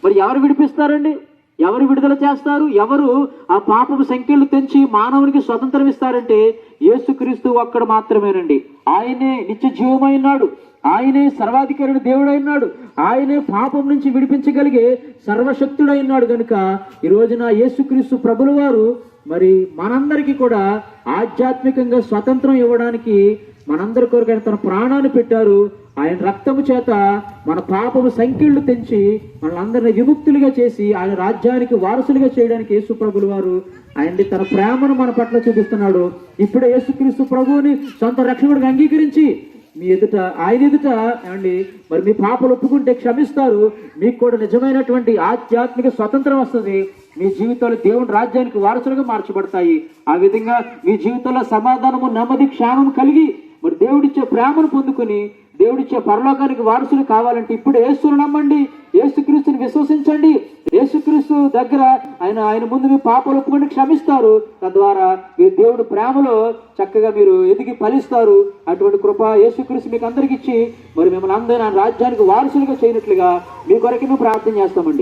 మరి ఎవరు విడిపిస్తారండి? ఎవరు విడుదల చేస్తారు? ఎవరు ఆ పాపపు సంఖ్యలు తెంచి మానవునికి స్వతంత్రం ఇస్తారంటే యేసుక్రీస్తు ఒక్కడు మాత్రమేనండి. ఆయనే నిత్య జీవమైనాడు, ఆయనే సర్వాధికారి దేవుడైనాడు, ఆయనే పాపం నుంచి విడిపించగలిగే సర్వశక్తుడైనాడు. కనుక ఈ రోజున యేసుక్రీస్తు ప్రభుల వారు మరి మనందరికీ కూడా ఆధ్యాత్మికంగా స్వతంత్రం ఇవ్వడానికి మనందరి కొరకు ఆయన తన ప్రాణాన్ని పెట్టారు. ఆయన రక్తము చేత మన పాపము సంఖ్యలు తెంచి మనందరిని విముక్తులుగా చేసి ఆయన రాజ్యానికి వారసులుగా చేయడానికి యేసు ప్రభులు వారు ఆయన తన ప్రేమను మన పట్ల చూపిస్తున్నాడు. ఇప్పుడే యేసుక్రీస్తు ప్రభువుని సొంత రక్షకుడిగా అంగీకరించి మీ ఎదుట ఆయన ఎదుట ఏమండి మరి మీ పాపలు ఒప్పుకుంటే క్షమిస్తారు. మీకు కూడా నిజమైనటువంటి ఆధ్యాత్మిక స్వతంత్రం వస్తుంది. మీ జీవితాలు దేవుని రాజ్యానికి వారసులుగా మార్చబడతాయి. ఆ విధంగా మీ జీవితంలో సమాధానము, నెమ్మది, క్షేమం కలిగి మరి దేవుడిచ్చే ప్రేమను పొందుకొని దేవుడిచ్చే పరలోకానికి వారసులు కావాలంటే ఇప్పుడు యేసుని నమ్మండి, యేసుక్రీస్తుని విశ్వసించండి. యేసుక్రీస్తు దగ్గర ఆయన ముందు మీ పాపాలు ఒప్పుకొని క్షమిస్తారు. తద్వారా మీరు దేవుడి ప్రేమలో చక్కగా మీరు ఎదిగి ఫలిస్తారు. అటువంటి కృప యేసుక్రీస్తు మీకు అందరికి ఇచ్చి మరి మిమ్మల్ని అందరూ రాజ్యానికి వారసులుగా చేయనట్లుగా మీ కొరకు మేము ప్రార్థన చేస్తామండి.